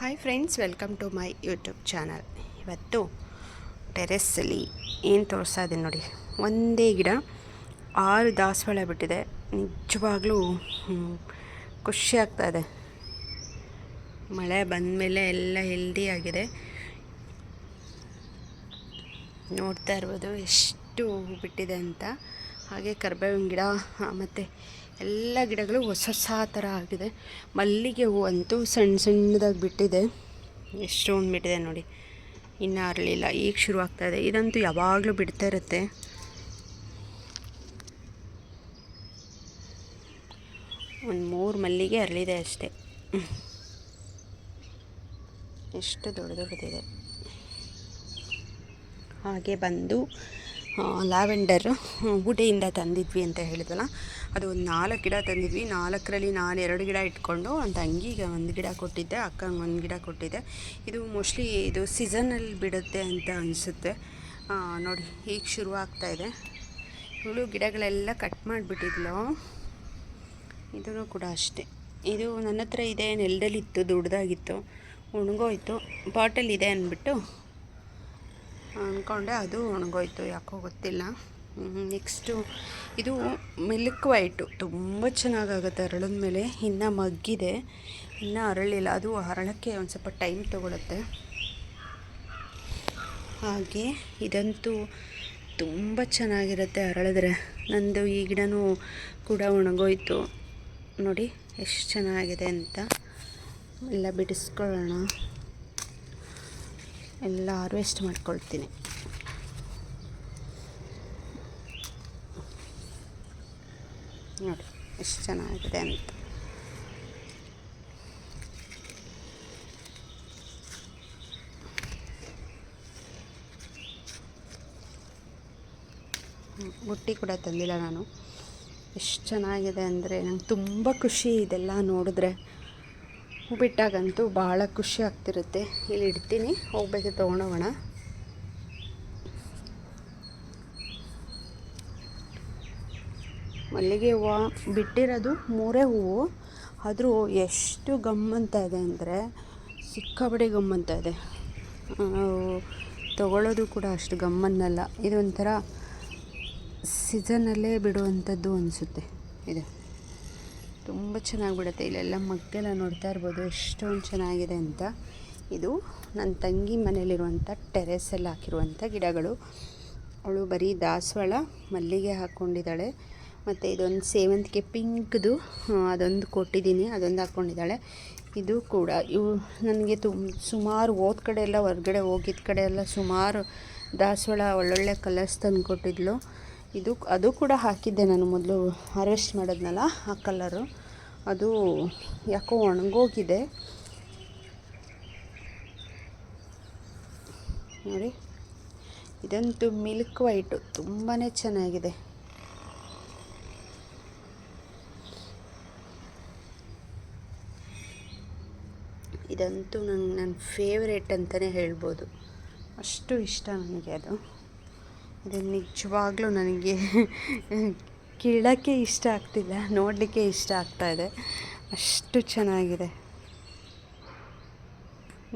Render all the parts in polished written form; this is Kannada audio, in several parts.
Hi friends, welcome to my YouTube channel. ಇವತ್ತು ಟೆರೆಸ್ಸಲ್ಲಿ ಏನು ತೋರಿಸ್ತಾ ಇದ್ದೀನಿ ನೋಡಿ. ಒಂದೇ ಗಿಡ 6 ದಾಸವಾಳ ಬಿಟ್ಟಿದೆ. ನಿಜವಾಗ್ಲೂ ಖುಷಿ ಆಗ್ತಾಯಿದೆ. ಮಳೆ ಬಂದಮೇಲೆ ಎಲ್ಲ ಹೆಲ್ದಿ ಆಗಿದೆ. ನೋಡ್ತಾ ಇರ್ಬೋದು ಎಷ್ಟು ಹೂವು ಬಿಟ್ಟಿದೆ ಅಂತ. ಹಾಗೆ ಕರಿಬೇವಿನ ಗಿಡ ಮತ್ತು ಎಲ್ಲ ಗಿಡಗಳು ಹೊಸ ಥರ ಆಗಿದೆ. ಮಲ್ಲಿಗೆ ಹೂವು ಅಂತೂ ಸಣ್ಣ ಸಣ್ಣದಾಗಿ ಬಿಟ್ಟಿದೆ. ಎಷ್ಟೊಂದು ಬಿಟ್ಟಿದೆ ನೋಡಿ. ಇನ್ನೂ ಅರಳಿಲ್ಲ, ಈಗ ಶುರು ಆಗ್ತಾಯಿದೆ. ಇದಂತೂ ಯಾವಾಗಲೂ ಬಿಡ್ತಾ ಇರುತ್ತೆ. ಒಂದು 3 ಮಲ್ಲಿಗೆ ಅರಳಿದೆ ಅಷ್ಟೇ. ಎಷ್ಟು ದೊಡ್ಡ ದೊಡ್ಡದಿದೆ. ಹಾಗೆ ಬಂದು ಲ್ಯಾವೆಂಡರ್ ಊಟಿಯಿಂದ ತಂದಿದ್ವಿ ಅಂತ ಹೇಳಿದ್ವಲ್ಲ, ಅದು ಒಂದು 4 ಗಿಡ ತಂದಿದ್ವಿ. 4ರಲ್ಲಿ ನಾನು 2 ಗಿಡ ಇಟ್ಕೊಂಡು ಒಂದು ತಂಗಿಗೆ 1 ಗಿಡ ಕೊಟ್ಟಿದ್ದೆ, ಅಕ್ಕಂಗೆ 1 ಗಿಡ ಕೊಟ್ಟಿದ್ದೆ. ಇದು ಮೋಸ್ಟ್ಲಿ ಇದು ಸೀಸನಲ್ಲಿ ಬಿಡುತ್ತೆ ಅಂತ ಅನಿಸುತ್ತೆ. ನೋಡಿ, ಈಗ ಶುರು ಆಗ್ತಾಯಿದೆ. ಇವಳು ಗಿಡಗಳೆಲ್ಲ ಕಟ್ ಮಾಡಿಬಿಟ್ಟಿದ್ಲು. ಇದೂ ಕೂಡ ಅಷ್ಟೇ. ಇದು ನನ್ನ ಹತ್ರ ಇದೆ, ನೆಲದಲ್ಲಿತ್ತು, ದೊಡ್ಡದಾಗಿತ್ತು, ಒಣಗೋಯ್ತು. ಬಾಟಲಿದೆ ಅಂದ್ಬಿಟ್ಟು ಅಂದ್ಕೊಂಡೆ, ಅದು ಒಣಗೋಯ್ತು, ಯಾಕೋ ಗೊತ್ತಿಲ್ಲ. ನೆಕ್ಸ್ಟು ಇದು ಮಿಲ್ಕ್ ವೈಟು, ತುಂಬ ಚೆನ್ನಾಗಾಗುತ್ತೆ ಅರಳಿದ ಮೇಲೆ. ಇನ್ನೂ ಮಗ್ಗಿದೆ, ಇನ್ನೂ ಅರಳಿಲ್ಲ. ಅದು ಅರಳಕ್ಕೆ ಒಂದು ಸ್ವಲ್ಪ ಟೈಮ್ ತೊಗೊಳುತ್ತೆ. ಹಾಗೆ ಇದಂತೂ ತುಂಬ ಚೆನ್ನಾಗಿರುತ್ತೆ ಅರಳಿದ್ರೆ. ನಂದು ಈ ಗಿಡನೂ ಕೂಡ ಒಣಗೋಯ್ತು ನೋಡಿ, ಎಷ್ಟು ಚೆನ್ನಾಗಿದೆ ಅಂತ. ಎಲ್ಲ ಬಿಡಿಸ್ಕೊಳ್ಳೋಣ, ಎಲ್ಲ ಹಾರ್ವೆಸ್ಟ್ ಮಾಡ್ಕೊಳ್ತೀನಿ. ನೋಡಿ ಎಷ್ಟು ಚೆನ್ನಾಗಿದೆ ಅಂತ. ಬುಟ್ಟಿ ಕೂಡ ತಂದಿಲ್ಲ ನಾನು. ಎಷ್ಟು ಚೆನ್ನಾಗಿದೆ ಅಂದರೆ ನಂಗೆ ತುಂಬ ಖುಷಿ ಇದೆಲ್ಲ ನೋಡಿದ್ರೆ. ಹೂ ಬಿಟ್ಟಾಗಂತೂ ಭಾಳ ಖುಷಿ ಆಗ್ತಿರುತ್ತೆ. ಇಲ್ಲಿ ಇಡ್ತೀನಿ, ಹೋಗ್ಬೇಕು ತೊಗೊಂಡೋಗೋಣ. ಮಲ್ಲಿಗೆ ಹೂವು ಬಿಟ್ಟಿರೋದು 3 ಹೂವು, ಆದರೂ ಎಷ್ಟು ಗಮ್ಮಂತ ಇದೆ ಅಂದರೆ ಸಿಕ್ಕಾಬಡಿ ಗಮ್ಮಂತ ಇದೆ. ತಗೊಳ್ಳೋದು ಕೂಡ ಅಷ್ಟು ಗಮ್ಮನ್ನಲ್ಲ. ಇದೊಂಥರ ಸೀಸನಲ್ಲೇ ಬಿಡುವಂಥದ್ದು ಅನಿಸುತ್ತೆ. ಇದು ತುಂಬ ಚೆನ್ನಾಗಿ ಬಿಡುತ್ತೆ. ಇಲ್ಲೆಲ್ಲ ಮಗ್ಗೆಲ್ಲ ನೋಡ್ತಾ ಇರ್ಬೋದು ಎಷ್ಟೊಂದು ಚೆನ್ನಾಗಿದೆ ಅಂತ. ಇದು ನನ್ನ ತಂಗಿ ಮನೇಲಿರುವಂಥ ಟೆರೆಸಲ್ಲಿ ಹಾಕಿರುವಂಥ ಗಿಡಗಳು. ಅವಳು ಬರೀ ದಾಸವಾಳ, ಮಲ್ಲಿಗೆ ಹಾಕ್ಕೊಂಡಿದ್ದಾಳೆ. ಮತ್ತು ಇದೊಂದು ಸೇವಂತಿಗೆ ಪಿಂಕ್ದು, ಅದೊಂದು ಕೊಟ್ಟಿದ್ದೀನಿ, ಅದೊಂದು ಹಾಕ್ಕೊಂಡಿದ್ದಾಳೆ. ಇದು ಕೂಡ ಇವು ನನಗೆ ಸುಮಾರು ಹೋದ ಕಡೆ ಎಲ್ಲ, ಹೊರಗಡೆ ಹೋಗಿದ್ದ ಕಡೆ ಎಲ್ಲ ಸುಮಾರು ದಾಸವಾಳ ಒಳ್ಳೊಳ್ಳೆ ಕಲರ್ಸ್ ತಂದು ಕೊಟ್ಟಿದ್ಲು. ಅದು ಕೂಡ ಹಾಕಿದ್ದೆ ನಾನು ಮೊದಲು ಹಾರ್ವೆಸ್ಟ್ ಮಾಡೋದ್ನಲ್ಲ, ಆ ಕಲರು. ಅದು ಯಾಕೋ ಒಣಗೋಗಿದೆ ನೋಡಿ. ಇದಂತೂ ಮಿಲ್ಕ್ ವೈಟು, ತುಂಬಾ ಚೆನ್ನಾಗಿದೆ. ಇದಂತೂ ನನ್ನ ಫೇವ್ರೇಟ್ ಅಂತಲೇ ಹೇಳ್ಬೋದು. ಅಷ್ಟು ಇಷ್ಟ ನನಗೆ ಅದು. ಇದು ನಿಜವಾಗ್ಲೂ ನನಗೆ ಕೀಳೋಕ್ಕೆ ಇಷ್ಟ ಆಗ್ತಿಲ್ಲ, ನೋಡಲಿಕ್ಕೆ ಇಷ್ಟ ಆಗ್ತಾಯಿದೆ. ಅಷ್ಟು ಚೆನ್ನಾಗಿದೆ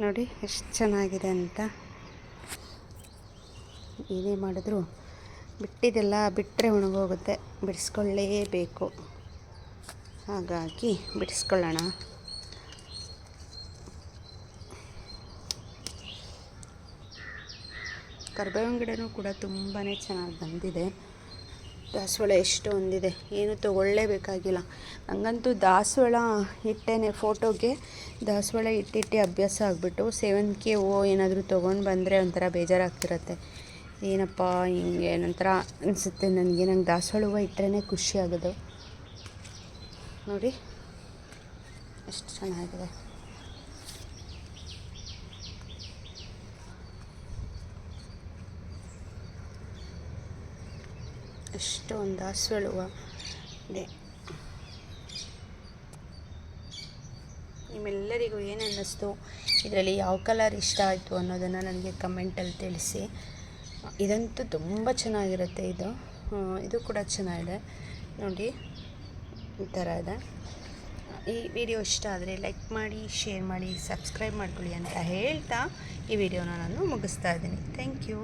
ನೋಡಿ, ಎಷ್ಟು ಚೆನ್ನಾಗಿದೆ ಅಂತ. ಏನೇ ಮಾಡಿದ್ರು ಬಿಟ್ಟಿದ್ದೆಲ್ಲ ಬಿಟ್ಟರೆ ಒಣಗೋಗುತ್ತೆ, ಬಿಡಿಸ್ಕೊಳ್ಳೇಬೇಕು. ಹಾಗಾಗಿ ಬಿಡಿಸ್ಕೊಳ್ಳೋಣ. ಕರಿಬೇವಿನ ಗಿಡನೂ ಕೂಡ ತುಂಬಾ ಚೆನ್ನಾಗಿ ಬಂದಿದೆ. ದಾಸವಾಳ ಎಷ್ಟು ಒಂದಿದೆ, ಏನು ತೊಗೊಳ್ಳೇಬೇಕಾಗಿಲ್ಲ. ನನಗಂತೂ ದಾಸವಾಳ ಇಟ್ಟೇನೆ ಫೋಟೋಗೆ, ದಾಸವಾಳ ಇಟ್ಟಿಟ್ಟು ಅಭ್ಯಾಸ ಆಗಿಬಿಟ್ಟು. ಸೇವಂತಿಗೆ ಹೂವು ಏನಾದರೂ ತೊಗೊಂಡು ಬಂದರೆ ಒಂಥರ ಬೇಜಾರಾಗ್ತಿರತ್ತೆ. ಏನಪ್ಪ ಹಿಂಗೆ ಒಂಥರ ಅನಿಸುತ್ತೆ ನನಗೆ. ನಂಗೆ ದಾಸವಾಳ ಹೂವು ಇಟ್ಟರೆ ಖುಷಿ ಆಗೋದು ನೋಡಿ, ಎಷ್ಟು ಚೆನ್ನಾಗಿದೆ. ಎಷ್ಟೊಂದು ದಾಸವಾಳ ಹೂವು ಇದೆ. ನಿಮ್ಮೆಲ್ಲರಿಗೂ ಏನು ಅನ್ನಿಸ್ತು, ಇದರಲ್ಲಿ ಯಾವ ಕಲರ್ ಇಷ್ಟ ಆಯಿತು ಅನ್ನೋದನ್ನು ನನಗೆ ಕಮೆಂಟಲ್ಲಿ ತಿಳಿಸಿ. ಇದಂತೂ ತುಂಬ ಚೆನ್ನಾಗಿರುತ್ತೆ. ಇದು ಕೂಡ ಚೆನ್ನಾಗಿದೆ ನೋಡಿ, ಈ ಥರ ಇದೆ. ಈ ವಿಡಿಯೋ ಇಷ್ಟ ಆದರೆ ಲೈಕ್ ಮಾಡಿ, ಶೇರ್ ಮಾಡಿ, ಸಬ್ಸ್ಕ್ರೈಬ್ ಮಾಡ್ಕೊಳ್ಳಿ ಅಂತ ಹೇಳ್ತಾ ಈ ವಿಡಿಯೋನ ನಾನು ಮುಗಿಸ್ತಾ ಇದ್ದೀನಿ. Thank you.